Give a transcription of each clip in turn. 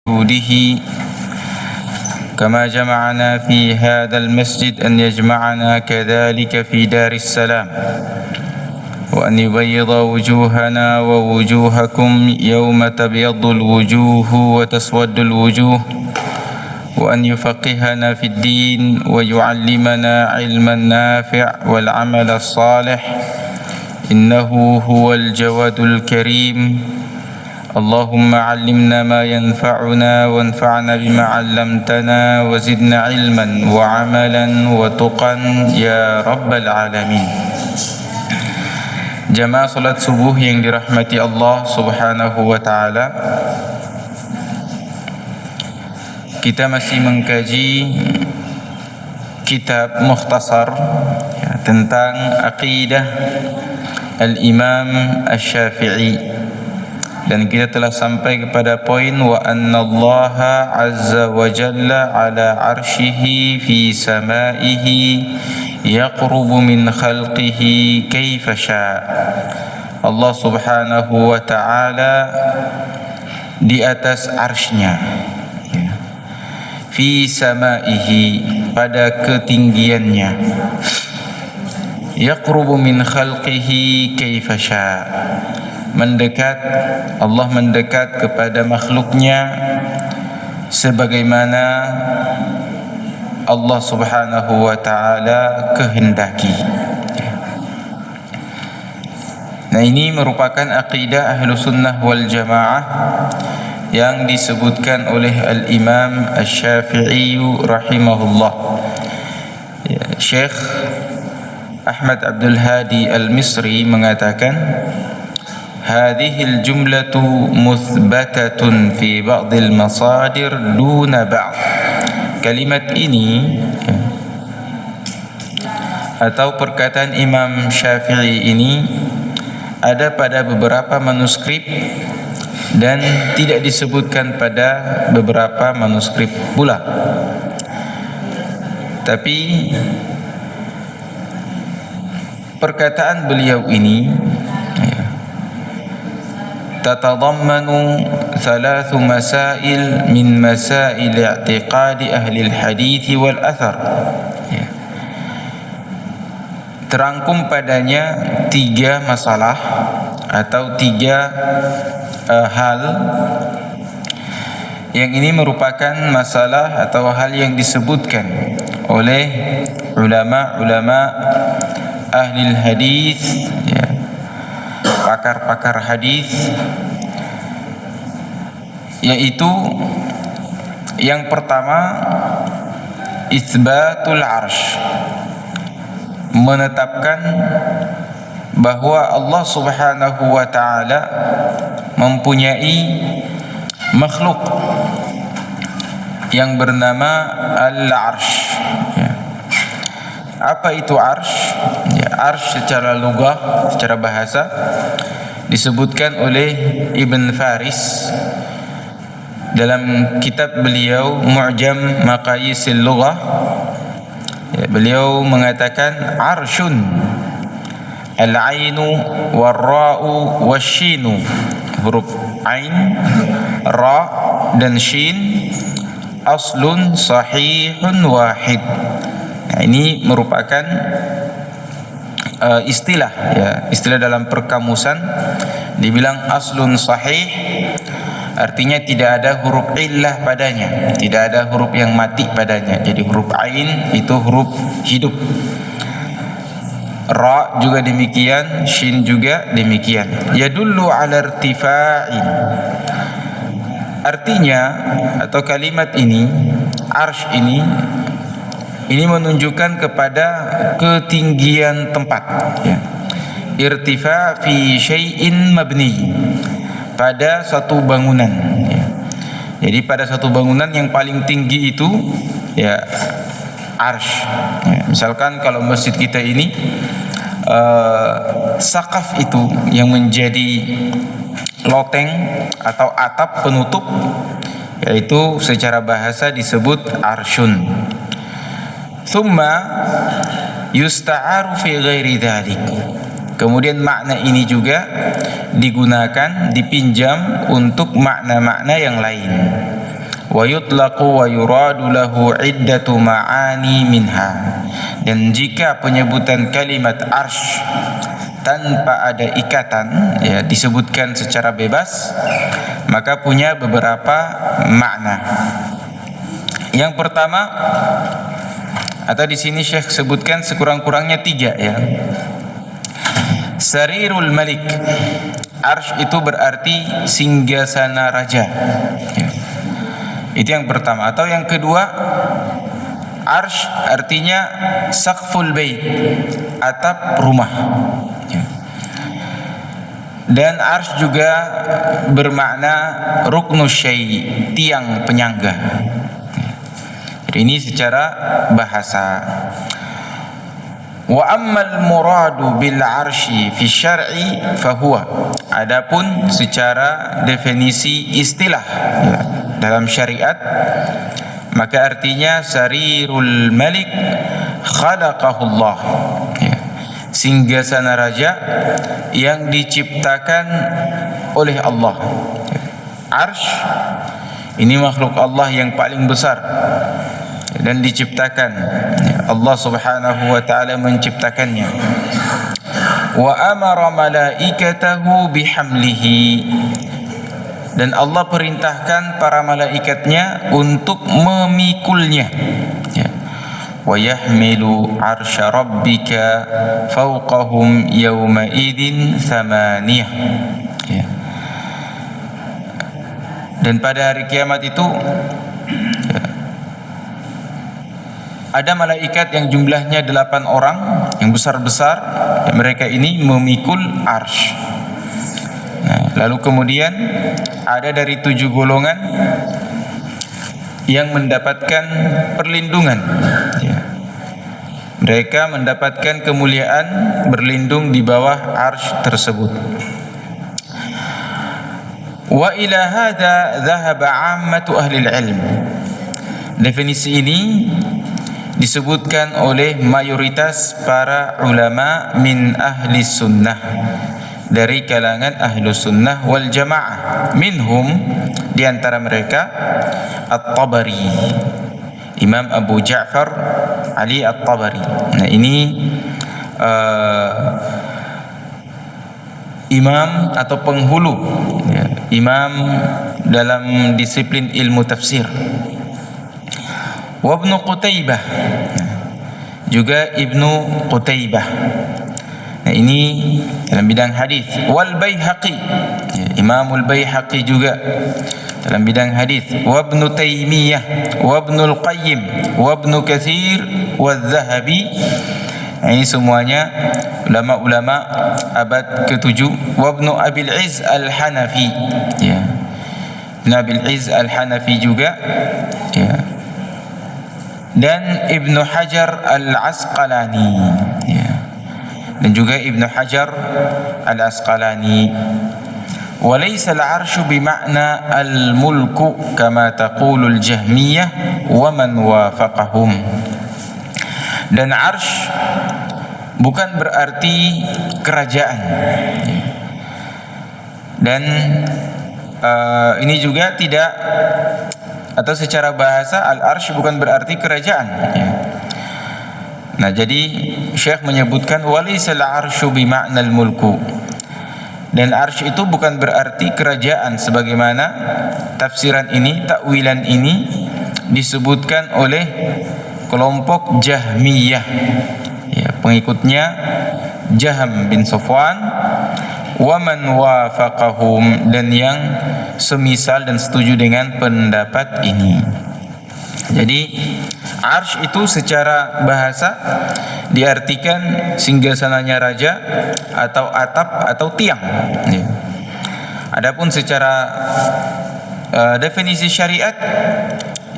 جوده كما جمعنا في هذا المسجد أن يجمعنا كذلك في دار السلام، وأن يبيض وجوهنا ووجوهكم يوم تبيض الوجوه وتسود الوجوه، وأن يفقهنا في الدين ويعلمنا علما نافع والعمل الصالح، إنه هو الجواد الكريم. اللهم علمنا ما ينفعنا وانفعنا بما علمتنا وزدنا علما وعملا وتقا يا رب العالمين. Jamaah salat subuh yang dirahmati Allah Subhanahu wa taala. Kita masih mengkaji kitab Mukhtasar tentang aqidah Al-Imam Asy-Syafi'i. Dan kita telah sampai kepada poin wa annallaha azza wa jalla ala arsyihi fi samaihi yaqrubu min khalqihi kaifa syaa. Allah Subhanahu wa ta'ala di atas arsy-Nya, fi samaihi, pada ketinggiannya, yaqrubu min khalqihi kaifa syaa, mendekat, Allah mendekat kepada makhluknya sebagaimana Allah Subhanahu wa ta'ala kehendaki. Nah, ini merupakan aqidah ahlu sunnah wal jamaah yang disebutkan oleh Al-Imam Asy-Syafi'i rahimahullah. Syekh Ahmad Abdul Hadi Al-Misri mengatakan, hadhil jumlatu muthbatatun fi ba'dil masadir duna ba'd. Kalimat ini atau perkataan Imam Syafi'i ini ada pada beberapa manuskrip dan tidak disebutkan pada beberapa manuskrip pula. Tapi perkataan beliau ini tatadammanu thalathu masail min masail i'tiqadi ahli al-hadith wal athar. Terangkum padanya tiga masalah atau tiga hal yang ini merupakan masalah atau hal yang disebutkan oleh ulama-ulama ahli al-hadith, pakar-pakar hadis, yaitu yang pertama itsbatul arsy, menetapkan bahwa Allah Subhanahu wa ta'ala mempunyai makhluk yang bernama al-arsy. Apa itu arsy? Arsy secara lugah, secara bahasa, disebutkan oleh Ibn Faris dalam kitab beliau Mu'jam Maqayisil Lughah. Beliau mengatakan arsyun al-ainu war-ra'u wasyinu, huruf ain, ra dan shin, aslun sahihun wahid. Nah, ini merupakan istilah, istilah dalam perkamusan. Dibilang aslun sahih, artinya tidak ada huruf illah padanya, tidak ada huruf yang mati padanya. Jadi huruf ain itu huruf hidup, ra juga demikian, shin juga demikian. Yadullu ala irtifa'in, artinya atau kalimat ini, arsy ini menunjukkan kepada ketinggian tempat, irtifa fi syai'in mabni, pada satu bangunan. Jadi pada satu bangunan yang paling tinggi itu arsy. Misalkan kalau masjid kita ini sakaf itu yang menjadi loteng atau atap penutup, yaitu secara bahasa disebut arsyun. Thumma yusta'aru fi ghairi dhalik. Kemudian makna ini juga digunakan, dipinjam untuk makna-makna yang lain. wa yutlaqu wa yuradu lahu iddatu ma'ani minha. Dan jika penyebutan kalimat arsy tanpa ada ikatan, ya, disebutkan secara bebas, maka punya beberapa makna. Yang pertama, atau di sini Syekh sebutkan sekurang-kurangnya 3, ya. Sarirul Malik. Arsy itu berarti singgasana raja, ya. Itu yang pertama. Atau yang kedua, arsy artinya saqful bait, atap rumah, ya. Dan arsy juga bermakna ruknus syai', tiang penyangga. Jadi ini secara bahasa. Wa ammal muradu bil arsy fi syar'i fahuwa. Adapun secara definisi istilah, ya, dalam syariat, maka artinya sarirul malik khalaqahullah, ya, singgasana raja yang diciptakan oleh Allah. Arsy ini makhluk Allah yang paling besar dan diciptakan, Allah Subhanahu wa taala menciptakannya. Wa amara malaikatahu bihamlihi, dan Allah perintahkan para malaikatnya untuk memikulnya, ya. Wa yahmilu arsya rabbika fawqahum yawma idzin thamaniyah, ya. Dan pada hari kiamat itu, ya, ada malaikat yang jumlahnya 8 orang yang besar-besar, ya, mereka ini memikul arsy. Nah, lalu kemudian ada dari 7 golongan yang mendapatkan perlindungan, ya. Mereka mendapatkan kemuliaan berlindung di bawah arsy tersebut. Wa ila hadza dhahaba 'ammatu ahli al-'ilm. Definisi ini disebutkan oleh mayoritas para ulama min ahli sunnah, dari kalangan ahlu sunnah wal jamaah. Minhum, di antara mereka, At-Tabari, Imam Abu Ja'far Ali At-Tabari. Nah, ini imam atau penghulu, ya, imam dalam disiplin ilmu tafsir. Wa Ibnu Qutaibah, juga Ibnu Qutaibah. Nah, ini dalam bidang hadis. Wal Baihaqi, ya, Imamul Baihaqi juga dalam bidang hadis. Wa Ibnu Taimiyah, wa Ibnu Al-Qayyim, wa Ibnu Katsir, wa Adz-Dzahabi. Nah, ini semuanya ulama-ulama abad ke-7. Wa Ibnu Abil Izz Al-Hanafi, ya. Ibnu Abil Izz Al-Hanafi juga, ya. Dan Ibnu Hajar Al-Asqalani, ya. Dan juga Ibnu Hajar Al-Asqalani. Wa laysa al-'arsyu bima'na al-mulku kama taqulu al-Jahmiyah wa man wafaqahum. Dan arsy bukan berarti kerajaan, ya. Dan ini juga tidak, atau secara bahasa al-arsy bukan berarti kerajaan, ya. Nah, jadi Syekh menyebutkan walisal arsyu bima'nal mulku, dan arsy itu bukan berarti kerajaan sebagaimana tafsiran ini, takwilan ini disebutkan oleh kelompok Jahmiyah, ya, pengikutnya Jaham bin Safwan, wa man wafaqahum, dan yang semisal dan setuju dengan pendapat ini. Jadi arsy itu secara bahasa diartikan singgasananya raja atau atap atau tiang, ya. Adapun secara definisi syariat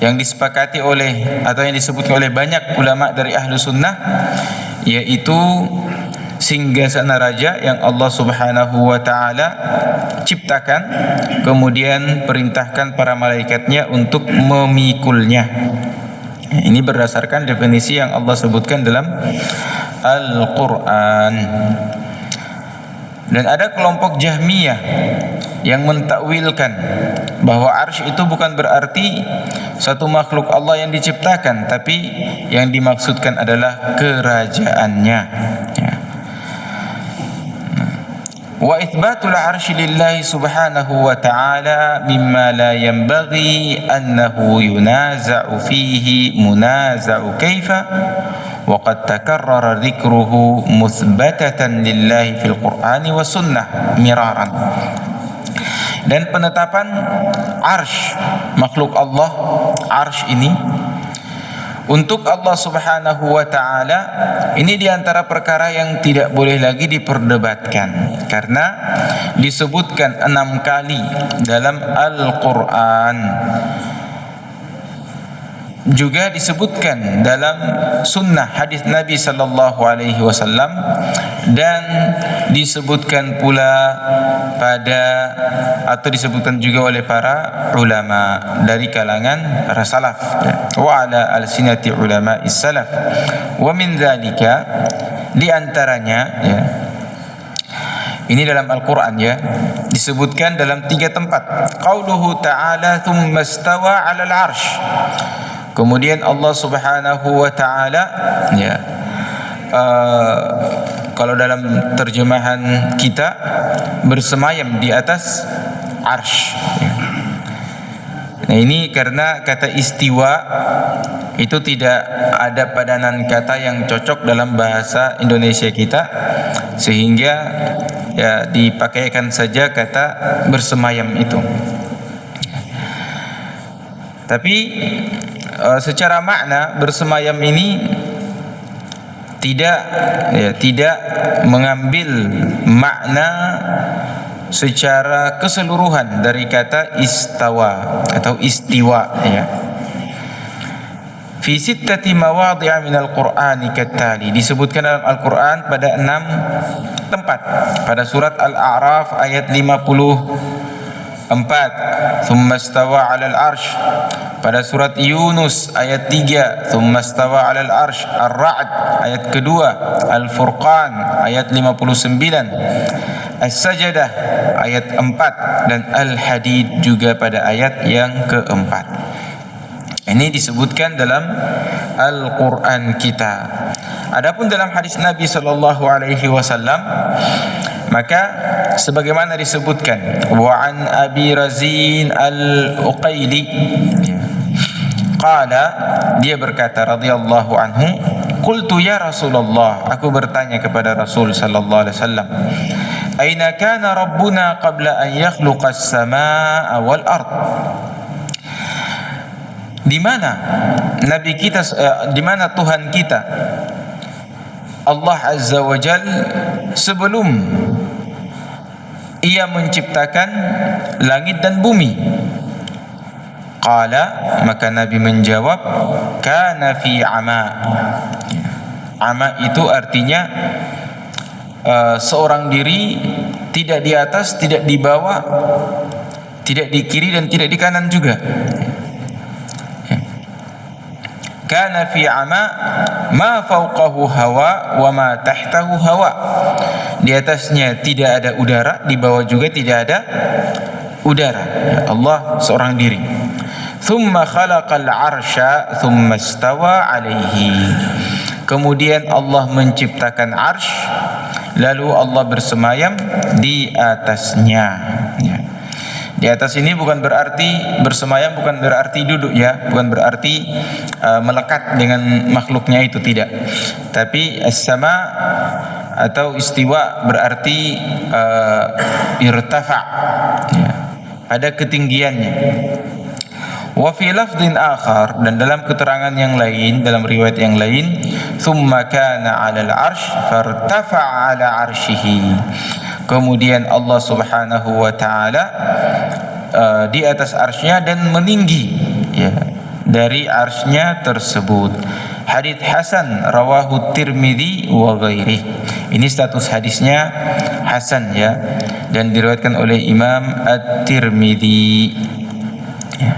yang disepakati oleh atau yang disebutkan oleh banyak ulama dari ahlu sunnah, yaitu singgasana raja yang Allah Subhanahu wa taala ciptakan, kemudian perintahkan para malaikatnya untuk memikulnya. Ini berdasarkan definisi yang Allah sebutkan dalam Al-Qur'an. Dan ada kelompok Jahmiyah yang mentakwilkan bahwa arsy itu bukan berarti satu makhluk Allah yang diciptakan, tapi yang dimaksudkan adalah kerajaannya, ya. Wa itsbatul arsy lillahi subhanahu wa ta'ala mimma la yanbaghi annahu yunaza'u fihi munaza'u kaifa wa qad takarrara dzikruhu muthbatatan lillahi fil Qur'ani wa sunnah miraran. Dan penetapan arsy makhluk Allah, arsy ini untuk Allah subhanahu wa ta'ala, ini diantara perkara yang tidak boleh lagi diperdebatkan, karena disebutkan 6 kali dalam Al-Quran, juga disebutkan dalam sunnah hadis Nabi sallallahu alaihi wasallam, dan disebutkan pula atau disebutkan juga oleh para ulama dari kalangan para salaf, wa ala alsinati ulama salaf. Wa min dzalika, di antaranya, ya, ini dalam Al-Quran, ya, disebutkan dalam 3 tempat. Qauluhu ta'ala thumma istawa 'alal 'arsy. Kemudian Allah subhanahu wa ta'ala, ya, kalau dalam terjemahan kita, bersemayam di atas arsy, ya. Nah, ini karena kata istiwa itu tidak ada padanan kata yang cocok dalam bahasa Indonesia kita, sehingga ya dipakaikan saja kata bersemayam itu. Tapi secara makna bersemayam ini tidak mengambil makna secara keseluruhan dari kata istawa atau istiwa, ya. Fi sittati mawadhi'a minal Qur'ani kattali, disebutkan dalam Al-Quran pada 6 tempat. Pada surat Al-A'raf ayat 54, thumma istawa 'alal arsy. Pada surat Yunus ayat 3, thumma istawa 'alal arsy. Ar-Ra'd ayat kedua, Al-Furqan ayat 59, As-Sajdah ayat 4, dan Al-Hadid juga pada ayat yang keempat. Ini disebutkan dalam Al-Quran kita. Adapun dalam hadis Nabi sallallahu alaihi wasallam, maka sebagaimana disebutkan, wa an Abi Razin Al-Uqaili qala, dia berkata radhiyallahu anhu, qultu ya Rasulullah, aku bertanya kepada Rasul sallallahu alaihi wasallam, aina kana rabbuna qabla an yakhluqa as-samaa'a wal ard? Di mana nabi kita, di mana Tuhan kita Allah Azza wa Jal sebelum Ia menciptakan langit dan bumi? Qala, maka Nabi menjawab, kana fi ama. Ama itu artinya seorang diri, tidak di atas, tidak di bawah, tidak di kiri dan tidak di kanan juga. Kana fi ama ma fawqahu hawa wa ma tahtahu hawa. Di atasnya tidak ada udara, di bawah juga tidak ada udara. Allah seorang diri. Thumma khalaqal arsya thumma istawa alaihi. Kemudian Allah menciptakan arsy, lalu Allah bersemayam di atasnya, ya. Di atas ini bukan berarti bersemayam, bukan berarti duduk, ya, bukan berarti melekat dengan makhluknya, itu tidak. Tapi as-sama atau istiwa berarti irtafa, ya, pada ketinggiannya. Wa fi lafdhin akhar, dan dalam keterangan yang lain, dalam riwayat yang lain, thumma kana 'alal 'arsy fartafa'a 'ala 'arsyihi. Kemudian Allah Subhanahu wa taala di atas arsy-Nya dan meninggi, ya, dari arsy-Nya tersebut. Hadits hasan rawahu Tirmidzi wa ghairi. Ini status hadisnya hasan, ya, dan diriwayatkan oleh Imam At-Tirmidzi, ya.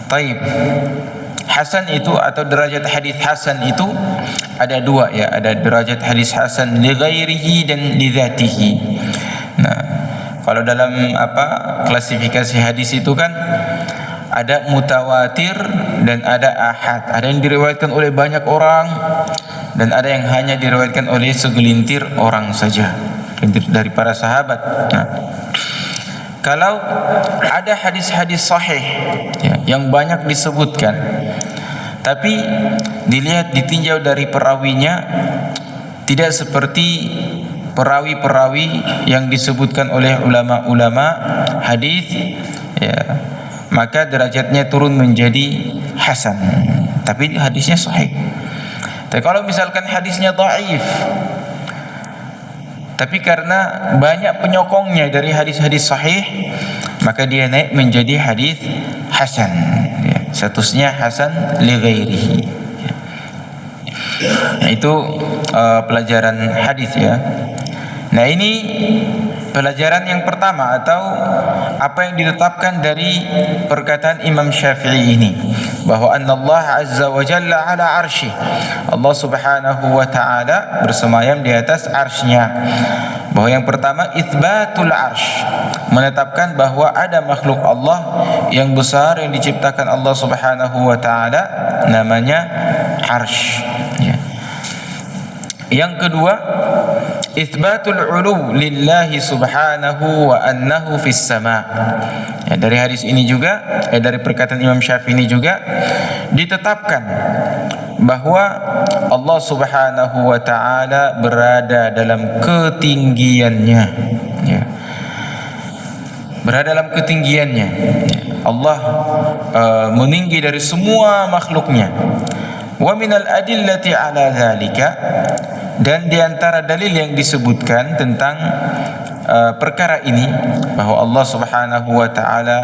Taib. Hasan itu atau derajat hadis hasan itu ada dua, ya, ada derajat hadis hasan li ghairihi dan li dzatihi. Nah, kalau dalam klasifikasi hadis itu kan ada mutawatir dan ada ahad. Ada yang diriwayatkan oleh banyak orang dan ada yang hanya diriwayatkan oleh segelintir orang saja dari para sahabat. Nah, kalau ada hadis-hadis sahih yang banyak disebutkan, tapi dilihat ditinjau dari perawinya tidak seperti perawi-perawi yang disebutkan oleh ulama-ulama hadis, maka derajatnya turun menjadi hasan, tapi hadisnya sahih. Tapi kalau misalkan hadisnya dhaif, tapi karena banyak penyokongnya dari hadis-hadis sahih, maka dia naik menjadi hadis hasan, statusnya hasan li ghairihi. Nah, itu pelajaran hadis ya. Nah, ini pelajaran yang pertama atau apa yang ditetapkan dari perkataan Imam Syafi'i ini, bahwa Allah Azza wa Jalla ala arsyih, Allah Subhanahu wa ta'ala bersemayam di atas arsy-Nya. Bahwa yang pertama itsbatul arsy, menetapkan bahwa ada makhluk Allah yang besar yang diciptakan Allah Subhanahu wa ta'ala, namanya arsy. Yang kedua, itsbatul ulu lillahi subhanahu wa annahu fis sama. Dari hadis ini juga, dari perkataan Imam Syafi'i ini juga ditetapkan bahwa Allah Subhanahu wa ta'ala berada dalam ketinggiannya, berada dalam ketinggiannya. Allah meninggi dari semua makhluknya. Wa minal adillati ala dzalika, dan diantara dalil yang disebutkan tentang perkara ini, bahwa Allah Subhanahu wa ta'ala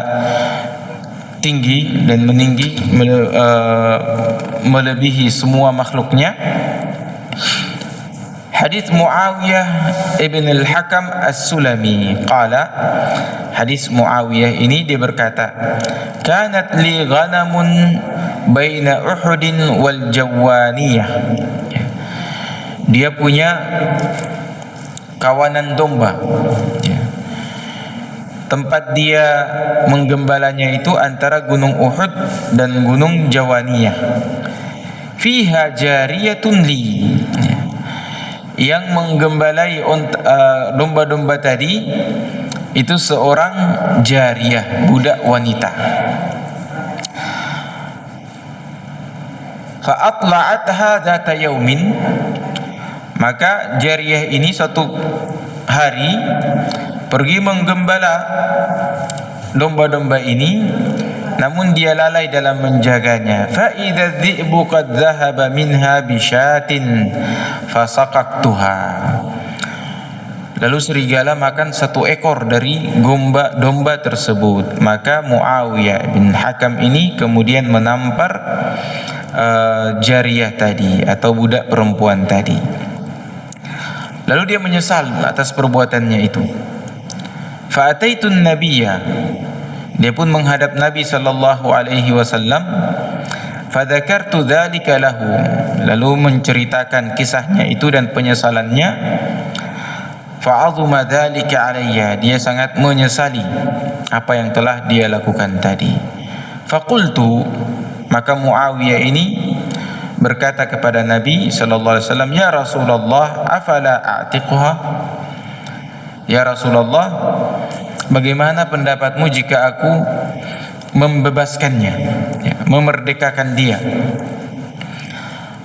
tinggi dan meninggi melebihi semua makhluknya, hadis Muawiyah ibn al-Hakam as-Sulami qala, hadis Muawiyah ini dia berkata, kanat li ghanamun baina Uhudin wal Jawaniyah, dia punya kawanan domba, tempat dia menggembalanya itu antara gunung Uhud dan gunung Jawaniyah. Fiha jariyatun li, yang menggembalai domba-domba tadi itu seorang jariyah, budak wanita. Fa'atla'atha dzata yaumin, maka jariyah ini suatu hari pergi menggembala domba-domba ini, namun dia lalai dalam menjaganya. Fa idza dhi'bu qad dhahaba minha bi syatin fasaqaqtuha, lalu serigala makan satu ekor dari domba tersebut. Maka Muawiyah bin Hakam ini kemudian menampar jariyah tadi atau budak perempuan tadi. Lalu dia menyesal atas perbuatannya itu. Fa ataitun nabiyya, dia pun menghadap Nabi sallallahu alaihi wasallam. Fa dzakartu dzalika lahu, lalu menceritakan kisahnya itu dan penyesalannya. Fa azuma dzalika alayya, dia sangat menyesali apa yang telah dia lakukan tadi. Fa qultu, maka Muawiyah ini berkata kepada Nabi sallallahu alaihi wasallam, ya Rasulullah, afala a'tiquha, ya Rasulullah, bagaimana pendapatmu jika aku membebaskannya, memerdekakan dia?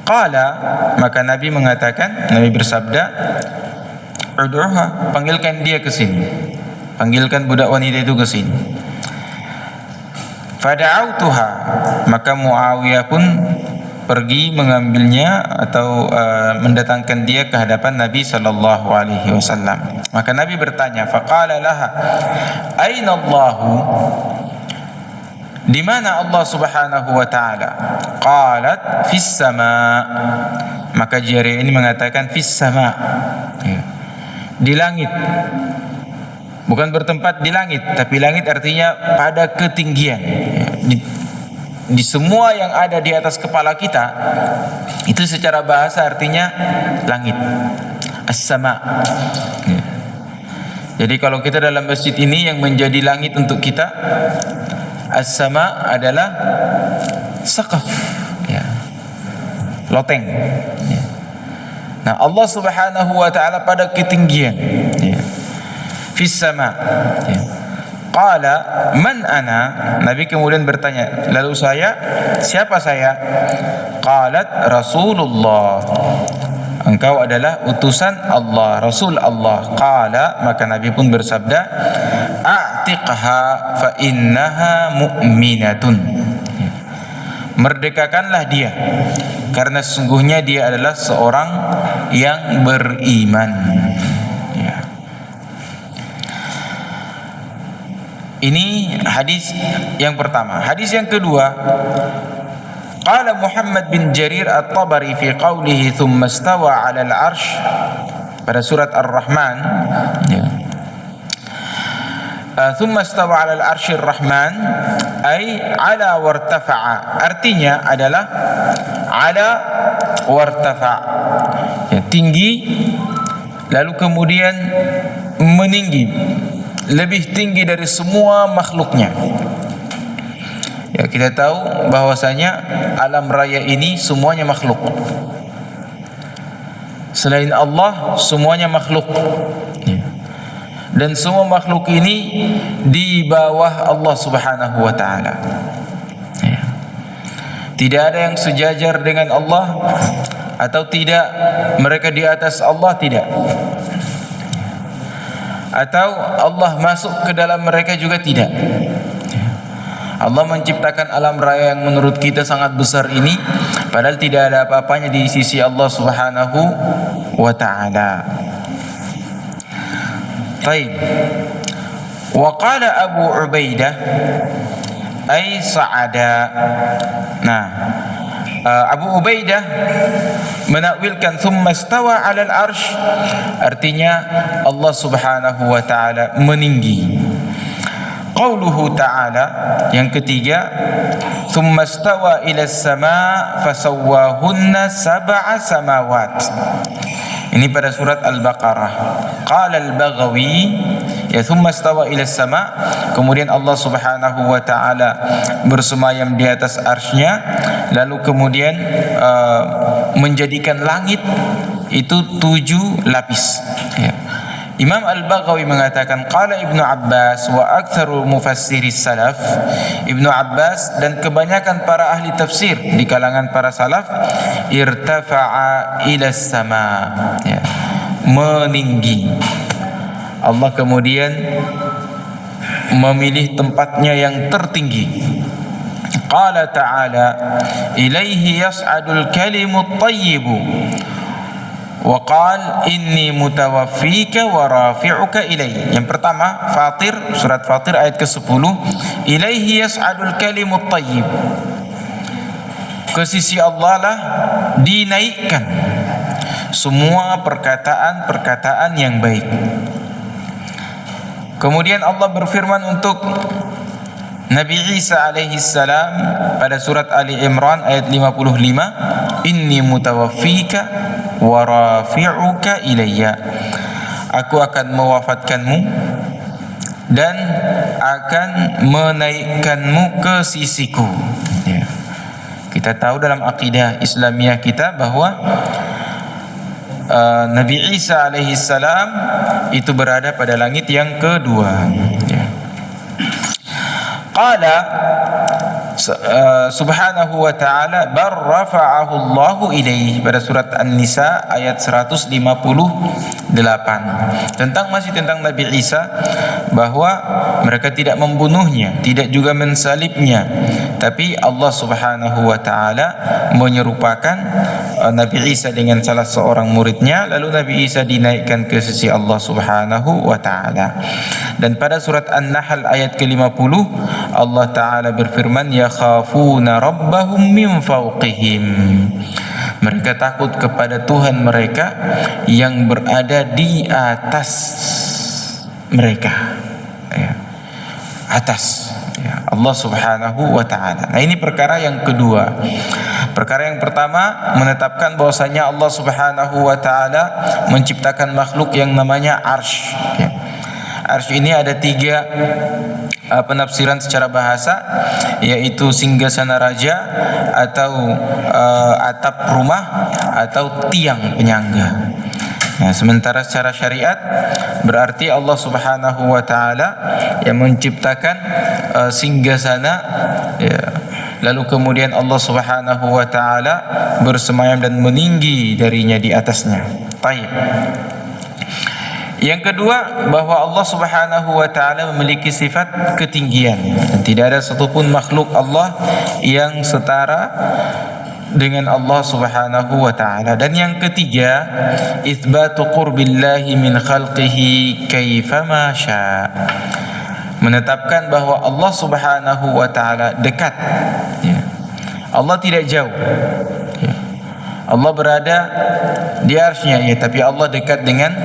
Qala, maka Nabi mengatakan, Nabi bersabda, ud'uha, panggilkan dia ke sini, panggilkan budak wanita itu ke sini. Fada'autuha, maka Muawiyah pun pergi mengambilnya atau mendatangkan dia ke hadapan Nabi sallallahu alaihi wasallam. Maka Nabi bertanya, faqala laha aina Allahu, di mana Allah Subhanahu wa taala? Qalat fis sama, maka jariyah ini mengatakan fis sama, di langit. Bukan bertempat di langit, tapi langit artinya pada ketinggian. Di semua yang ada di atas kepala kita itu secara bahasa artinya langit, as-sama. Jadi kalau kita dalam masjid ini yang menjadi langit untuk kita as-sama adalah saqaf, ya, loteng. Ya. Nah, Allah Subhanahu wa taala pada ketinggian, ya. Fis sama. Ya. Qala man ana? Nabi kemudian bertanya, lalu saya, siapa saya? Qalat Rasulullah. Engkau adalah utusan Allah, Rasul Allah. Qala, maka Nabi pun bersabda, a'tiqha fa innaha mu'minatun. Merdekakanlah dia, karena sesungguhnya dia adalah seorang yang beriman. Ya. Ini hadis yang pertama. Hadis yang kedua, qala Muhammad bin Jarir At-Tabari fi qawlihi thumma istawa 'ala al-'arsy, pada surat Ar-Rahman, ya. Thumma istawa 'ala al-'arsy ar-Rahman ay 'ala wartafa'a. Artinya adalah 'ala wartafa', ya, tinggi lalu kemudian meninggi, lebih tinggi dari semua makhluknya. Ya, kita tahu bahwasanya alam raya ini semuanya makhluk. Selain Allah semuanya makhluk. Ya. Dan semua makhluk ini di bawah Allah Subhanahu wa taala. Ya. Tidak ada yang sejajar dengan Allah atau tidak mereka di atas Allah, tidak. Atau Allah masuk ke dalam mereka juga, tidak. Allah menciptakan alam raya yang menurut kita sangat besar ini, padahal tidak ada apa-apanya di sisi Allah Subhanahu wa ta'ala. Baik. Wa qala Abu Ubaidah ay sa'ada. Nah, Abu Ubaidah menakwilkan thumma istawa 'alal arsy, artinya Allah Subhanahu wa taala meninggi. Qauluhu ta'ala, yang ketiga, thumma istawa ila as-sama' fasawwahunna sab'a samawat. Ini pada surat Al-Baqarah. Qala Al-Baghawi, ya, thumma istawa ila as-sama', kemudian Allah Subhanahu wa taala bersemayam di atas arsy-Nya, lalu kemudian menjadikan langit itu 7 lapis, ya. Imam Al-Baghawi mengatakan, qala Ibnu Abbas wa aktsaru mufassiris salaf, Ibnu Abbas dan kebanyakan para ahli tafsir di kalangan para salaf, irtafa'a ila sama, ya, meninggi. Allah kemudian memilih tempatnya yang tertinggi. Qala ta'ala, ilaihi yas'adul kalimut thayyibu wa qal inni mutawaffika wa rafi'uka ilai. Yang pertama Fatir, surat Fatir ayat ke-10, ilaihi yas'adul kalimut thayyib, ke sisi Allah lah dinaikkan semua perkataan-perkataan yang baik. Kemudian Allah berfirman untuk Nabi Isa alaihi salam pada surat Ali Imran ayat 55, inni mutawaffika wa rafi'uka ilayya, aku akan mewafatkanmu dan akan menaikkanmu ke sisiku. Ya. Kita tahu dalam akidah Islamiyah kita bahwa Nabi Isa alaihi salam itu berada pada langit yang kedua. Ya. Qala subhanahu wa ta'ala bar rafa'ahu Allahu ilaihi, pada surat An-Nisa ayat 158, masih tentang Nabi Isa, bahwa mereka tidak membunuhnya, tidak juga mensalibnya, tapi Allah Subhanahu wa ta'ala menyerupakan Nabi Isa dengan salah seorang muridnya, lalu Nabi Isa dinaikkan ke sisi Allah Subhanahu wa ta'ala. Dan pada surat An-Nahl ayat ke-50 Allah Ta'ala berfirman, yakhafuna rabbahum min fawqihim, mereka takut kepada Tuhan mereka yang berada di atas mereka, ya, atas, ya, Allah Subhanahu wa ta'ala. Nah, ini perkara yang kedua. Perkara yang pertama menetapkan bahwasanya Allah Subhanahu wa ta'ala menciptakan makhluk yang namanya arsy, ya. Arsy ini ada tiga penafsiran secara bahasa, yaitu singgasana raja, atau atap rumah, atau tiang penyangga. Nah, sementara secara syariat berarti Allah Subhanahu wa taala yang menciptakan singgasana, ya, lalu kemudian Allah Subhanahu wa taala bersemayam dan meninggi darinya di atasnya. Baik. Yang kedua, bahwa Allah Subhanahu wa taala memiliki sifat ketinggian dan tidak ada satupun makhluk Allah yang setara dengan Allah Subhanahu wa taala. Dan yang ketiga, itsbatu qurbillahi min khalqihi kaifama syaa. Menetapkan bahwa Allah Subhanahu wa taala dekat, ya. Allah tidak jauh, ya. Allah berada di arsy-Nya, ya, tapi Allah dekat dengan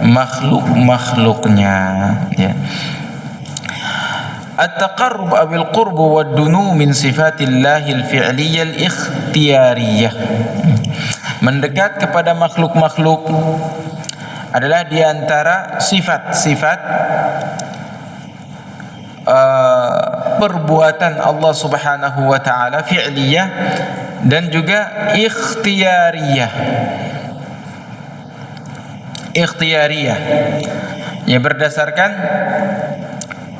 makhluk-makhluknya, ya. At-taqarrub awil qurbu wad-dunu min sifatillahil fi'liyyah al-ikhtiyariyah. Mendekat kepada makhluk-makhluk adalah di antara sifat-sifat perbuatan Allah Subhanahu wa taala fi'liyah dan juga ikhtiyariyah. Ikhtiyariyah, ya, berdasarkan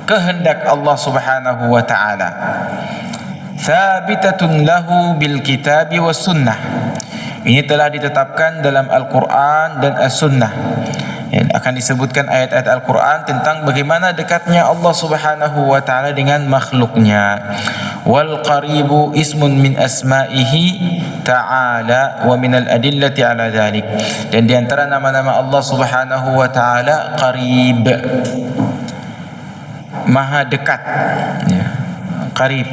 kehendak Allah Subhanahu wa taala. Thabitatun lahu bil kitabi was sunnah. Ini telah ditetapkan dalam Al-Qur'an dan As-Sunnah. Ya, akan disebutkan ayat-ayat Al-Quran tentang bagaimana dekatnya Allah Subhanahu wa ta'ala dengan makhluknya. Wal qaribu ismun min asma'ihi ta'ala wa minal adillati ala dhalik. Dan di antara nama-nama Allah Subhanahu wa ta'ala qarib, maha dekat, ya, qarib.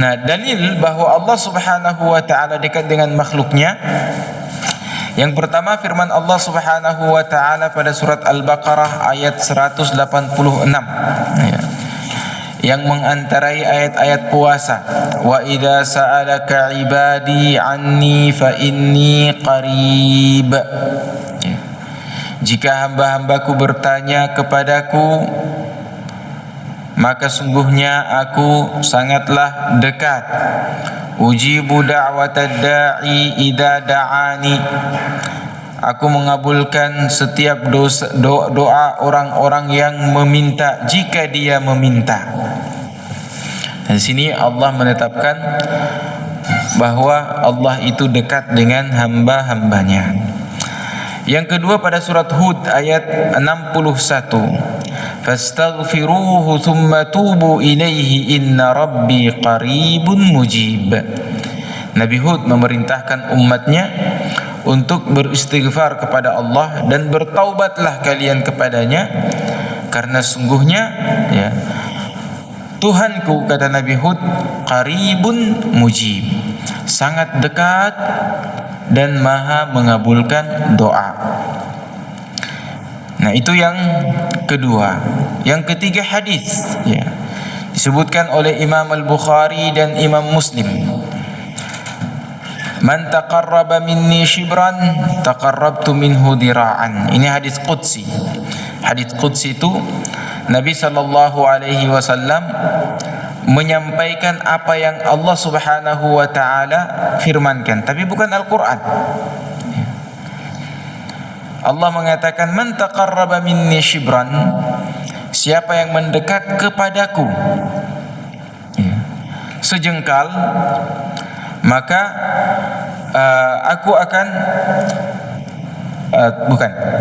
Nah, dalil bahwa Allah Subhanahu wa ta'ala dekat dengan makhluknya, yang pertama firman Allah Subhanahu wa taala pada surat Al-Baqarah ayat 186, ya, yang mengantarai ayat-ayat puasa. Wa idza sa'alaka ibadi anni fa inni qarib. Ya. Jika hamba-hambaku bertanya kepadaku, maka sungguhnya aku sangatlah dekat. Ujibu da'watad da'i idza da'ani. Aku mengabulkan setiap doa orang-orang yang meminta jika dia meminta. Dan di sini Allah menetapkan bahwa Allah itu dekat dengan hamba-hambanya. Yang kedua pada surat Hud ayat 61. Fastaghfiruhu thumma tubu ilaihi inna rabbi qaribun mujib. Nabi Hud memerintahkan umatnya untuk beristighfar kepada Allah dan bertaubatlah kalian kepadanya, karena sungguhnya, ya, Tuhanku, kata Nabi Hud, qaribun mujib, sangat dekat dan maha mengabulkan doa. Nah, itu yang kedua. Yang ketiga hadis, ya, disebutkan oleh Imam Al-Bukhari dan Imam Muslim. Man taqarraba minni shibran taqarrabtu minhu dira'an. Ini hadis qudsi. Hadis qudsi itu Nabi sallallahu alaihi wasallam menyampaikan apa yang Allah Subhanahu wa taala firmankan, tapi bukan Al-Qur'an. Allah mengatakan man taqarraba minni shibran, siapa yang mendekat kepadaku, ya, sejengkal, maka aku akan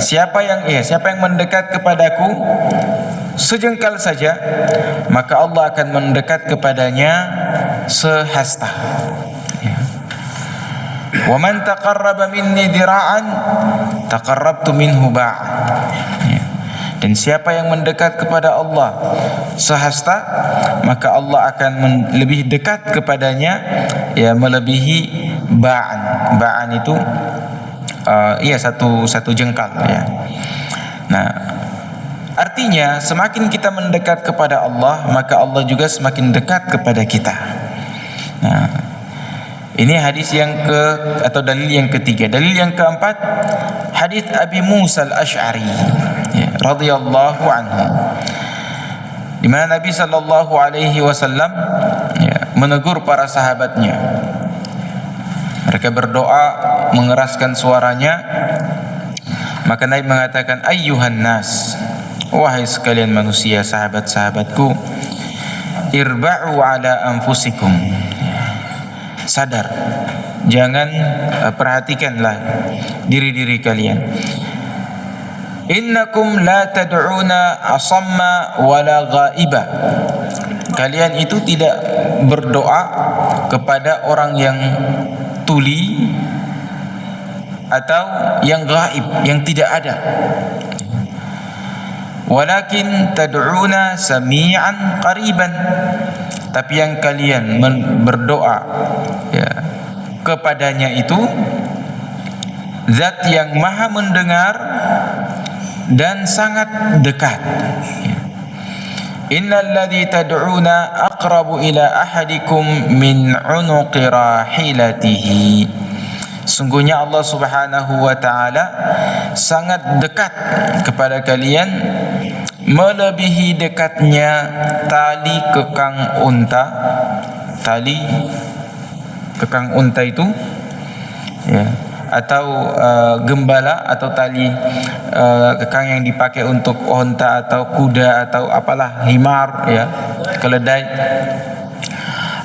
siapa yang mendekat kepadaku sejengkal saja, maka Allah akan mendekat kepadanya sehasta. Wa man taqarraba minni dira'an taqarrabtu minhu ba'an. Dan siapa yang mendekat kepada Allah sehasta, maka Allah akan lebih dekat kepadanya, ya, melebihi ba'an. Ba'an itu satu jengkal, ya. Nah, artinya semakin kita mendekat kepada Allah, maka Allah juga semakin dekat kepada kita. Nah, ini hadis atau dalil yang ketiga. Dalil yang keempat, hadis Abi Musa al-Asy'ari, ya. radhiyallahu anhu, di mana Nabi sallallahu alaihi wasallam menegur para sahabatnya. Mereka berdoa mengeraskan suaranya, maka Nabi mengatakan, ayyuhan nas, wahai sekalian manusia, sahabat-sahabatku, irba'u ala anfusikum, sadar, jangan, perhatikanlah diri-diri kalian. Innakum la tad'una asamma wala ghaiba, kalian itu tidak berdoa kepada orang yang tuli atau yang gaib, yang tidak ada. Walakin tad'una sami'an qariban, tapi yang kalian berdoa kepadanya itu zat yang maha mendengar dan sangat dekat. Innal ladzi tad'una aqrabu ila ahadikum min 'unuqi rahilatihi, sungguhnya Allah Subhanahu wa taala sangat dekat kepada kalian, melebihi dekatnya tali kekang unta. Tali kekang unta itu atau gembala, atau tali kekang yang dipakai untuk unta atau kuda atau apalah, himar, keledai.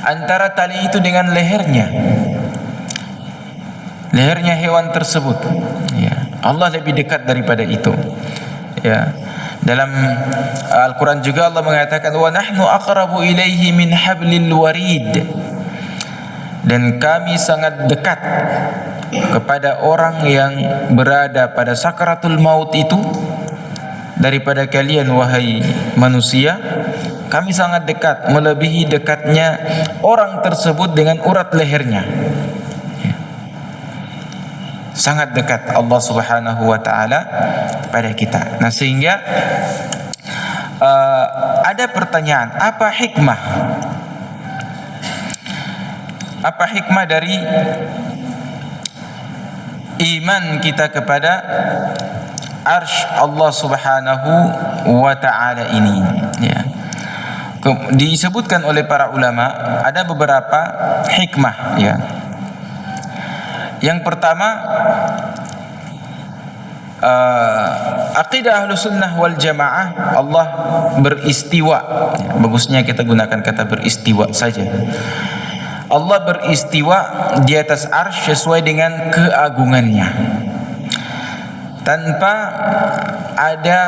Antara tali itu dengan lehernya hewan tersebut, Allah lebih dekat daripada itu. Dalam Al-Quran juga Allah mengatakan, wa nahnu aqrabu ilaihi min hablil warid, dan kami sangat dekat kepada orang yang berada pada sakaratul maut itu daripada kalian, wahai manusia. Kami sangat dekat, melebihi dekatnya orang tersebut dengan urat lehernya. Sangat dekat Allah Subhanahu wa taala pada kita. Nah, sehingga ada pertanyaan, apa hikmah? Apa hikmah dari iman kita kepada arsy Allah Subhanahu wa taala ini? Disebutkan oleh para ulama ada beberapa hikmah. Yang pertama, aqidah Ahlus Sunnah wal Jamaah, Allah beristiwa. Bagusnya kita gunakan kata beristiwa saja. Allah beristiwa di atas arsy sesuai dengan keagungannya, tanpa ada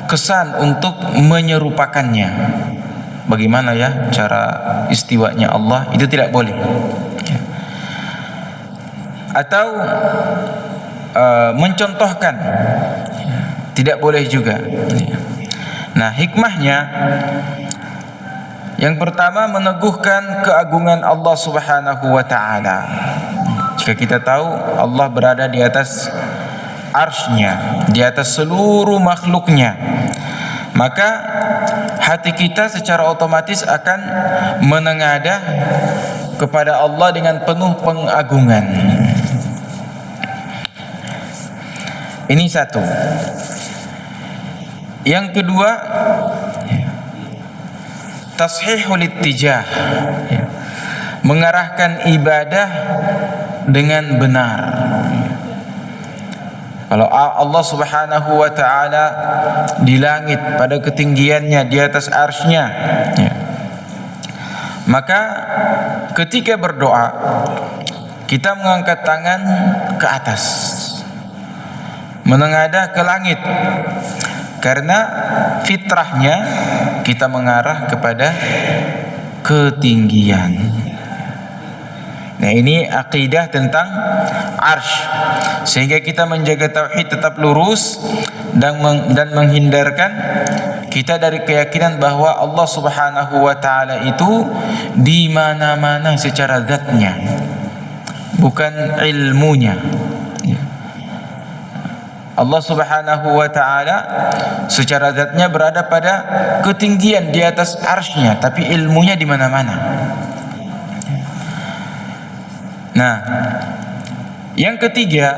kesan untuk menyerupakannya. Bagaimana cara istiwanya Allah, itu tidak boleh. Atau mencontohkan, tidak boleh juga. Nah, hikmahnya yang pertama, meneguhkan keagungan Allah Subhanahu wa taala. Jika kita tahu Allah berada di atas arsy-Nya, di atas seluruh makhluknya, maka hati kita secara otomatis akan menengadah kepada Allah dengan penuh pengagungan. Ini satu. Yang kedua, tashihul ittijah, mengarahkan ibadah dengan benar. Kalau Allah Subhanahu wa taala di langit pada ketinggiannya, di atas arsy-Nya, maka ketika berdoa kita mengangkat tangan ke atas, menengadah ke langit, karena fitrahnya kita mengarah kepada ketinggian. Nah, ini akidah tentang arsy, sehingga kita menjaga tauhid tetap lurus dan menghindarkan kita dari keyakinan bahwa Allah Subhanahu wa taala itu di mana-mana secara zatnya, bukan ilmunya. Allah Subhanahu wa taala secara zatnya berada pada ketinggian di atas arsy-Nya, tapi ilmunya di mana-mana. Nah, yang ketiga,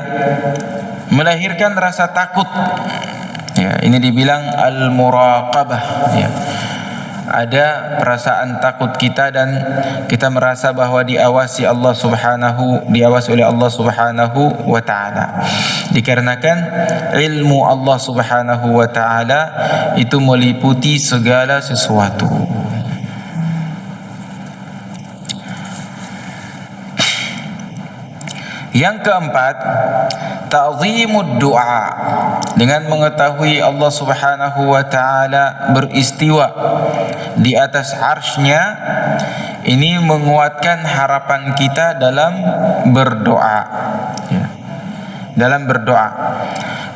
melahirkan rasa takut Ya, ini dibilang al-muraqabah, ya. Ada perasaan takut kita dan kita merasa bahwa diawasi oleh Allah Subhanahu wa taala. Dikarenakan ilmu Allah Subhanahu wa taala itu meliputi segala sesuatu. Yang keempat, ta'zimud du'a. Dengan mengetahui Allah Subhanahu wa taala beristiwa di atas arsy-Nya, ini menguatkan harapan kita dalam berdoa, ya. Dalam berdoa.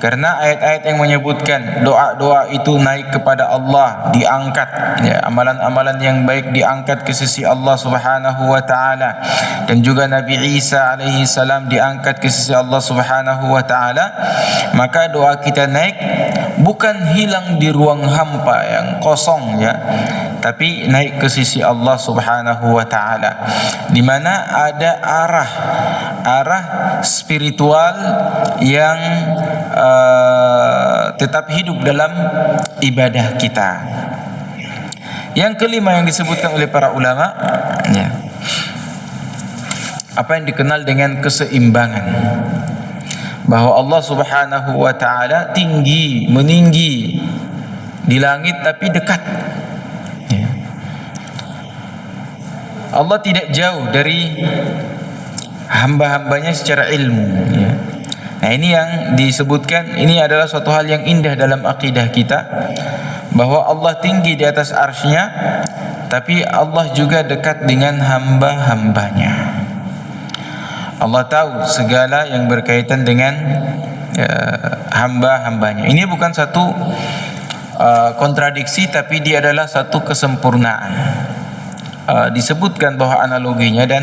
Karena ayat-ayat yang menyebutkan doa-doa itu naik kepada Allah, diangkat, ya, amalan-amalan yang baik diangkat ke sisi Allah Subhanahu wa taala, dan juga Nabi Isa alaihi salam diangkat ke sisi Allah Subhanahu wa taala, maka doa kita naik, bukan hilang di ruang hampa yang kosong, ya, tapi naik ke sisi Allah Subhanahu wa taala, di mana ada arah spiritual yang tetap hidup dalam ibadah kita. Yang kelima yang disebutkan oleh para ulama, ya, apa yang dikenal dengan keseimbangan, bahwa Allah Subhanahu wa taala meninggi di langit tapi dekat, ya. Allah tidak jauh dari hamba-hambanya secara ilmu, ya. Nah, ini yang disebutkan, ini adalah suatu hal yang indah dalam akidah kita, bahwa Allah tinggi di atas arsy-Nya, tapi Allah juga dekat dengan hamba-hambanya. Allah tahu segala yang berkaitan dengan hamba-hambanya. Ini bukan satu kontradiksi, tapi dia adalah satu kesempurnaan. Disebutkan bahwa analoginya, dan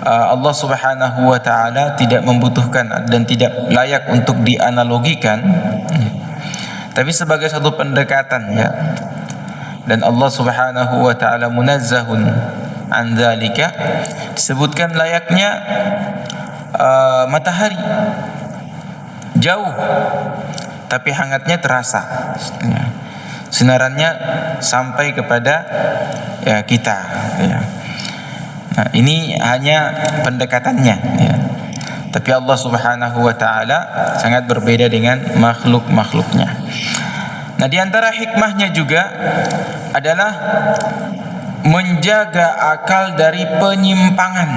Allah Subhanahu wa taala tidak membutuhkan dan tidak layak untuk dianalogikan, tapi sebagai satu pendekatan, ya. Dan Allah Subhanahu wa taala munazzahun an dzalika, disebutkan layaknya matahari, jauh tapi hangatnya terasa, ya. Sinarannya sampai kepada, ya, kita, ya. Nah, ini hanya pendekatannya, ya. Tapi Allah Subhanahu wa taala sangat berbeda dengan makhluk-makhluknya. Nah, di antara hikmahnya juga adalah menjaga akal dari penyimpangan.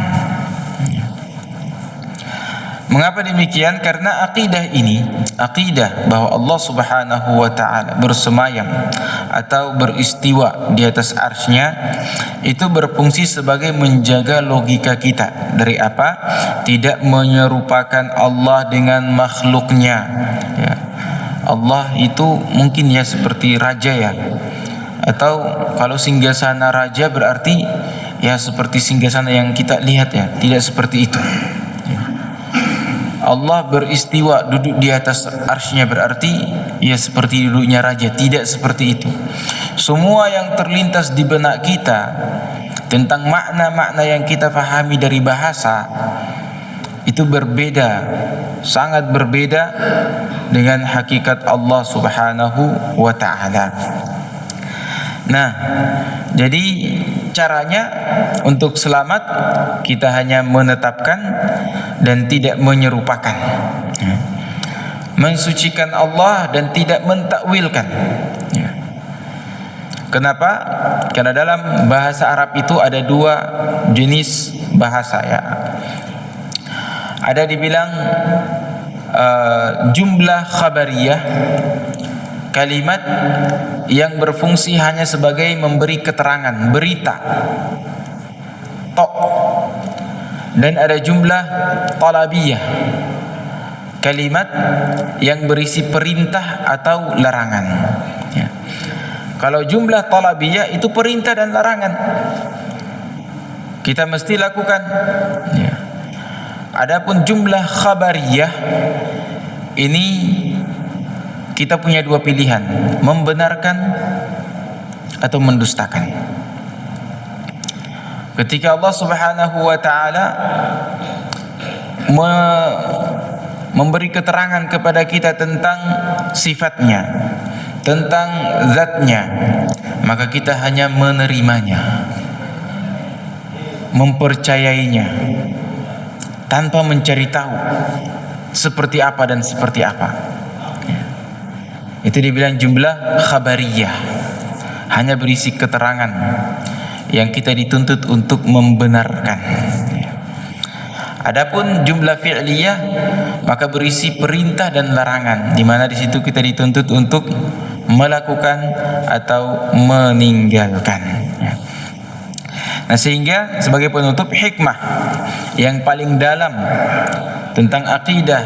Mengapa demikian? Karena akidah bahwa Allah Subhanahu wa taala bersemayam atau beristiwa di atas arsy-Nya, itu berfungsi sebagai menjaga logika kita dari apa? Tidak menyerupakan Allah dengan makhluknya, ya. Allah itu mungkin, ya, seperti raja, ya, atau kalau singgasana raja berarti, ya, seperti singgasana yang kita lihat, ya, tidak seperti itu. Allah beristiwa duduk di atas arsy-Nya berarti, ya, seperti duduknya raja. Tidak seperti itu. Semua yang terlintas di benak kita tentang makna-makna yang kita pahami dari bahasa itu berbeda, sangat berbeda dengan hakikat Allah Subhanahu wa taala. Nah, jadi caranya untuk selamat, kita hanya menetapkan dan tidak menyerupakan, mensucikan Allah dan tidak mentakwilkan, ya. Kenapa? Karena dalam bahasa Arab itu ada dua jenis bahasa, ya. Ada dibilang jumlah khabariyah, kalimat yang berfungsi hanya sebagai memberi keterangan, berita, tok. Dan ada jumlah talabiyah, kalimat yang berisi perintah atau larangan, ya. Kalau jumlah talabiyah itu perintah dan larangan, kita mesti lakukan, ya. Adapun jumlah khabariyah ini kita punya dua pilihan, membenarkan atau mendustakan. Ketika Allah Subhanahu wa taala memberi keterangan kepada kita tentang sifatnya, tentang zatnya, maka kita hanya menerimanya, mempercayainya tanpa mencari tahu seperti apa dan seperti apa. Itu dibilang jumlah khabariyah, hanya berisi keterangan yang kita dituntut untuk membenarkan. Adapun jumlah fi'liyah maka berisi perintah dan larangan, di mana di situ kita dituntut untuk melakukan atau meninggalkan. Nah, sehingga sebagai penutup, hikmah yang paling dalam tentang akidah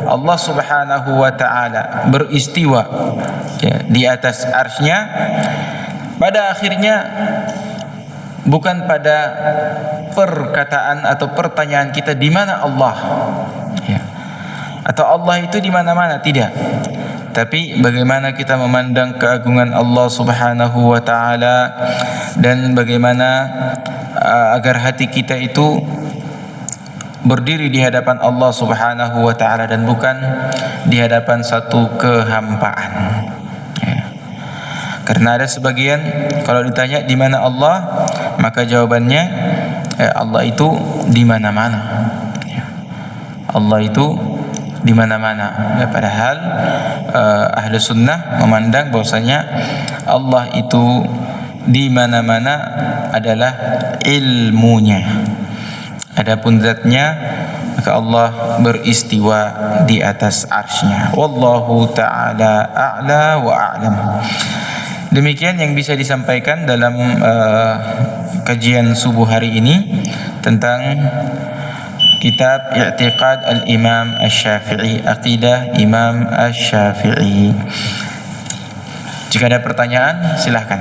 Allah Subhanahu wa taala beristiwa di atas arsy-Nya, pada akhirnya bukan pada perkataan atau pertanyaan kita di mana Allah, atau Allah itu di mana-mana, tidak. Tapi bagaimana kita memandang keagungan Allah Subhanahu wa taala, dan bagaimana agar hati kita itu berdiri di hadapan Allah Subhanahu wa taala dan bukan di hadapan satu kehampaan. Karena ada sebagian kalau ditanya di mana Allah, maka jawabannya Allah itu di mana-mana. Allah itu di mana-mana. Padahal ahlu sunnah memandang bahwasanya Allah itu di mana-mana adalah ilmunya. Adapun zatnya, maka Allah beristiwa di atas arsy-Nya. Wallahu ta'ala a'la wa a'lam. Demikian yang bisa disampaikan dalam kajian subuh hari ini tentang kitab I'tiqad al-Imam Asy-Syafi'i, Aqidah Imam Asy-Syafi'i. Jika ada pertanyaan, silahkan.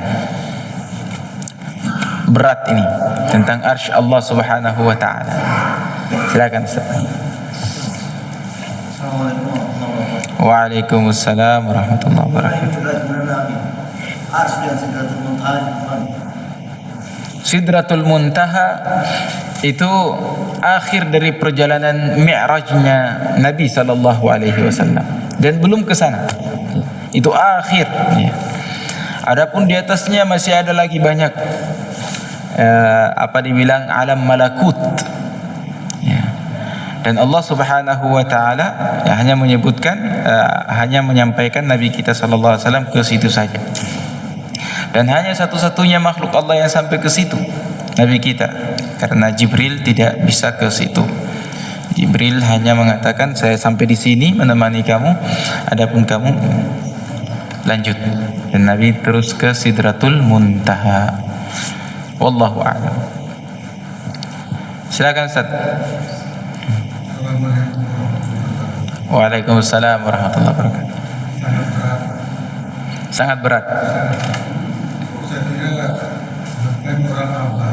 Berat ini tentang arsy Allah Subhanahu wa taala. Silakan Ustaz. Waalaikumsalam warahmatullahi wabarakatuh. Sidratul Muntaha itu akhir dari perjalanan Mi'rajnya Nabi sallallahu alaihi wasallam, dan belum ke sana. Itu akhir. Adapun di atasnya masih ada lagi banyak dibilang alam malakut. Dan Allah Subhanahu wa taala hanya menyebutkan, hanya menyampaikan Nabi kita sallallahu alaihi wasallam ke situ saja. Dan hanya satu-satunya makhluk Allah yang sampai ke situ, Nabi kita. Karena Jibril tidak bisa ke situ. Jibril hanya mengatakan, saya sampai di sini menemani kamu, adapun kamu lanjut. Dan Nabi terus ke Sidratul Muntaha. Wallahu a'lam. Silakan Ustaz. Waalaikumsalam warahmatullahi wabarakatuh. Sangat berat. Saya kira orang Allah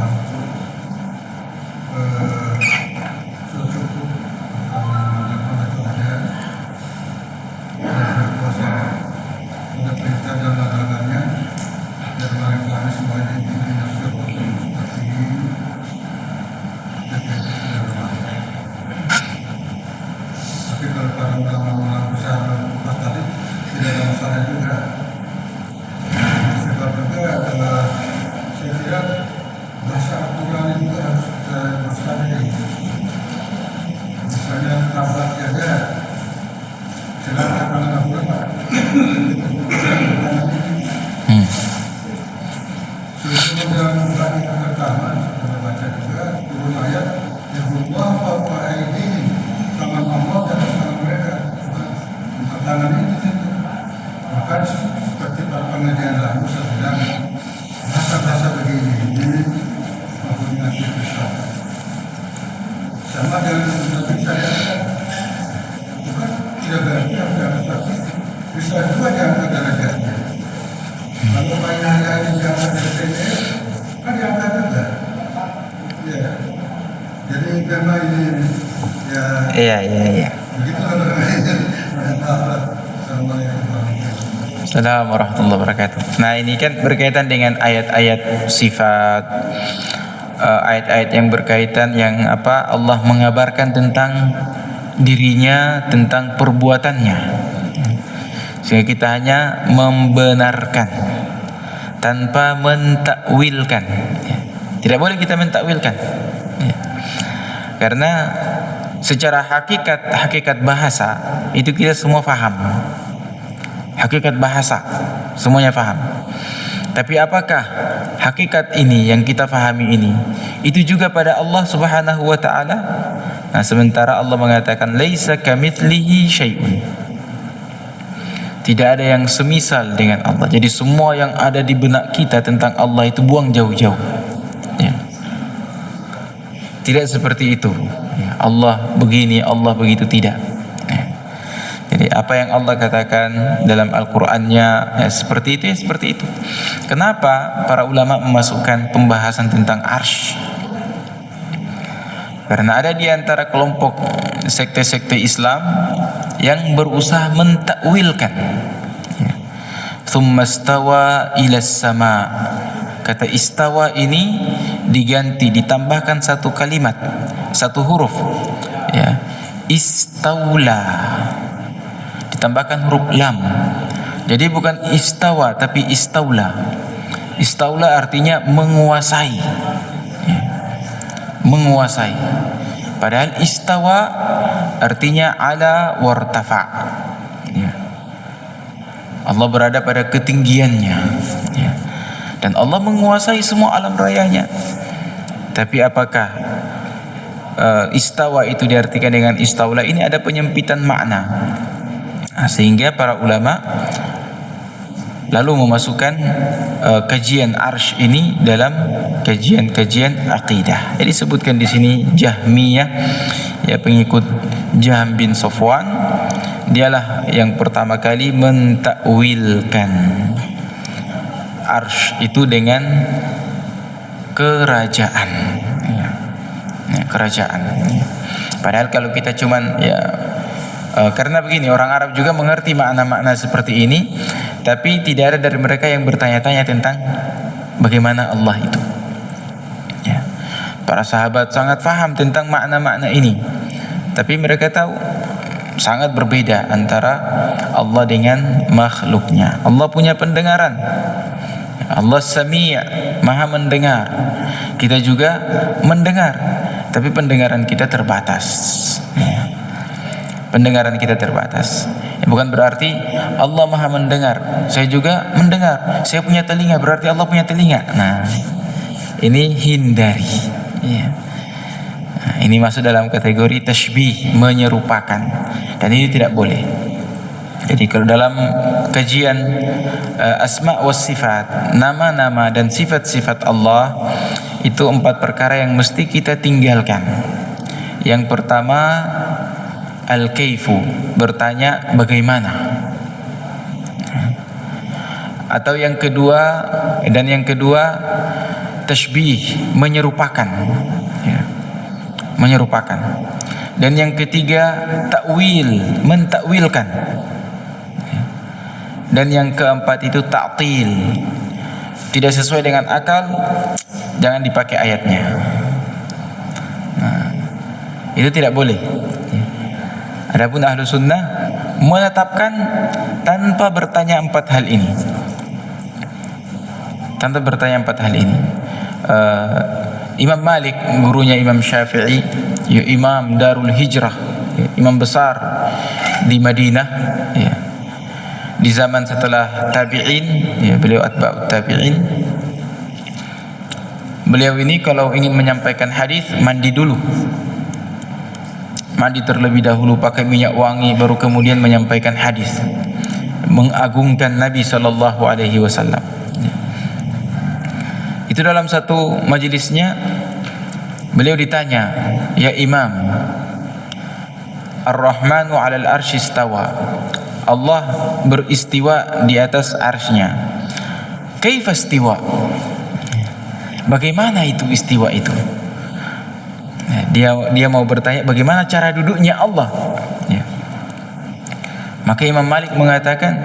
cukup ada perintah dan larangannya, dan mereka semuanya ini tapi kalau para ulama besar tadi tidak ada masalah juga. Sebab juga saya kira bahasa Al-Quran juga harus kita waspadai. Misalnya tabak jaga, silakan para ulama. Sebelum dalam ayat yang pertama kita baca juga turun ayat Allah fawqa aydihim, tangan Allah di atas tangan mereka. Tangan ini di situ. Maka seperti pengajian lalu saya bilang bahasa begini ini mempunyai besar. Sama dengan Nabi saya bukan tidak berarti ada statistik, bisa juga diangkat derajatnya. Kalau banyak yang diangkat derajatnya kan diangkat juga. Ya. Jadi karena ini ya. Iya. Begitulah berkaitan. Assalamualaikum warahmatullahi wabarakatuh. Nah, ini kan berkaitan dengan ayat-ayat sifat, ayat-ayat yang berkaitan yang Allah mengabarkan tentang dirinya tentang perbuatannya, sehingga kita hanya membenarkan tanpa mentakwilkan. Tidak boleh kita mentakwilkan, karena secara hakikat bahasa itu kita semua faham. Hakikat bahasa semuanya faham. Tapi apakah hakikat ini yang kita fahami ini itu juga pada Allah Subhanahu wa taala? Nah, sementara Allah mengatakan laisa kamitslihi syai'un. Tidak ada yang semisal dengan Allah. Jadi semua yang ada di benak kita tentang Allah itu buang jauh-jauh. Ya. Tidak seperti itu. Ya, Allah begini, Allah begitu, tidak. Ya. Jadi apa yang Allah katakan dalam Al-Qur'annya ya, seperti itu ya seperti itu. Kenapa para ulama memasukkan pembahasan tentang arsy? Karena ada di antara kelompok sekte-sekte Islam yang berusaha mentakwilkan. Tsumma stawa ila sama. Kata istawa ini diganti, ditambahkan satu kalimat, satu huruf. Ya. Istaula. Ditambahkan huruf lam. Jadi bukan istawa tapi istaula. Istaula artinya menguasai. Ya. Menguasai. Padahal istawa artinya ala wartafa. Ya. Allah berada pada ketinggiannya. Ya. Dan Allah menguasai semua alam rayanya. Tapi apakah istawa itu diartikan dengan istaula? Ini ada penyempitan makna. Nah, sehingga para ulama lalu memasukkan kajian arsy ini dalam kajian-kajian akidah. Jadi disebutkan di sini Jahmiyah, ya pengikut Jahm bin Safwan, dialah yang pertama kali mentakwilkan arsy itu dengan kerajaan. Ya. Ya, kerajaan. Ya. Padahal kalau kita cuman karena begini, orang Arab juga mengerti makna-makna seperti ini, tapi tidak ada dari mereka yang bertanya-tanya tentang bagaimana Allah itu. Ya. Para sahabat sangat paham tentang makna-makna ini, tapi mereka tahu sangat berbeda antara Allah dengan makhluknya. Allah punya pendengaran. Allah Sami', Maha mendengar. Kita juga mendengar, tapi pendengaran kita terbatas. Ya. Pendengaran kita terbatas. Bukan berarti Allah Maha mendengar, saya juga mendengar. Saya punya telinga, berarti Allah punya telinga. Nah, ini hindari. Ya. Nah, ini masuk dalam kategori tashbih, menyerupakan. Dan ini tidak boleh. Jadi kalau dalam kajian asma wa sifat, nama-nama dan sifat-sifat Allah, itu 4 perkara yang mesti kita tinggalkan. Yang pertama, al-kaifu, bertanya bagaimana. Atau yang kedua, tashbih, menyerupakan. Ya. Menyerupakan. Dan yang ketiga, takwil, mentakwilkan. Dan yang keempat itu ta'til, tidak sesuai dengan akal, jangan dipakai ayatnya. Nah, itu tidak boleh. Adapun ahlu sunnah menetapkan tanpa bertanya 4 hal ini. Tanpa bertanya 4 hal ini. Imam Malik, gurunya Imam Syafi'i, ya, Imam Darul Hijrah, ya, imam besar di Madinah, ya. Di zaman setelah tabi'in, ya, beliau atba'ut tabi'in. Beliau ini kalau ingin menyampaikan hadis mandi dulu. Mandi terlebih dahulu pakai minyak wangi, baru kemudian menyampaikan hadis, mengagungkan Nabi sallallahu alaihi wasallam. Itu dalam satu majelisnya beliau ditanya, "Ya Imam, Ar-Rahmanu 'alal arsy istawa." Allah beristiwa di atas arsy-Nya. Kaifa istiwa? Bagaimana itu istiwa itu? Dia mau bertanya bagaimana cara duduknya Allah. Ya. Maka Imam Malik mengatakan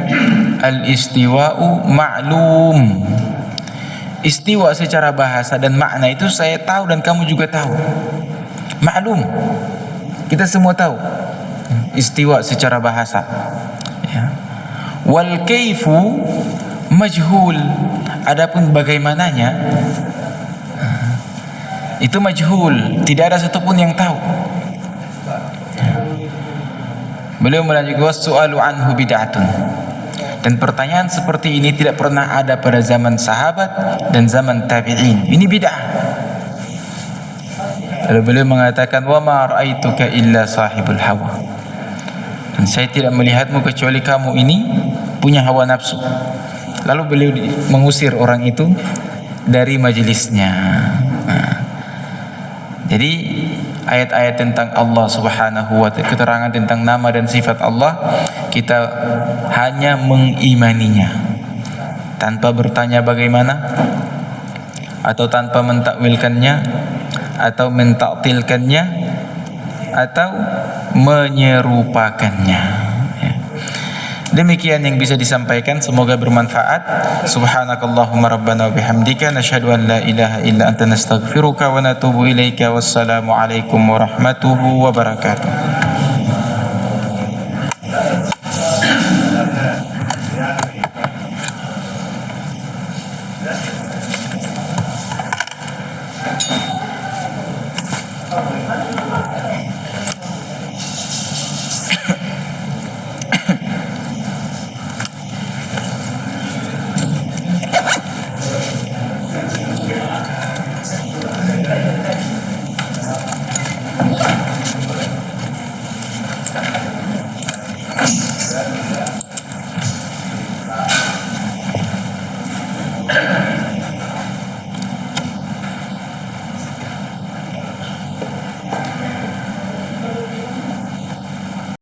al-istiwa'u ma'lum. Istiwa secara bahasa dan makna itu saya tahu dan kamu juga tahu. Maklum. Kita semua tahu. istiwa secara bahasa. Ya. Wal kaifu majhul. Adapun bagaimananya itu majhul, tidak ada satupun yang tahu. Beliau melanjutkan was-su'alu anhu bid'atun. Dan pertanyaan seperti ini tidak pernah ada pada zaman sahabat dan zaman tabi'in. Ini bid'ah. Lalu beliau mengatakan wa ma ra'aituka illa sahibul hawa. Dan saya tidak melihatmu kecuali kamu ini punya hawa nafsu. Lalu beliau mengusir orang itu dari majelisnya. Nah, jadi ayat-ayat tentang Allah Subhanahu wa ta'ala, keterangan tentang nama dan sifat Allah, kita hanya mengimaninya tanpa bertanya bagaimana, atau tanpa mentakwilkannya, atau mentaktilkannya, atau menyerupakannya. Demikian yang bisa disampaikan, semoga bermanfaat. Subhanakallahumma rabbana wa bihamdika nasyhadu an la ilaha illa anta nastaghfiruka wa natubu ilaika. Wassalamu alaikum warahmatullahi wabarakatuh.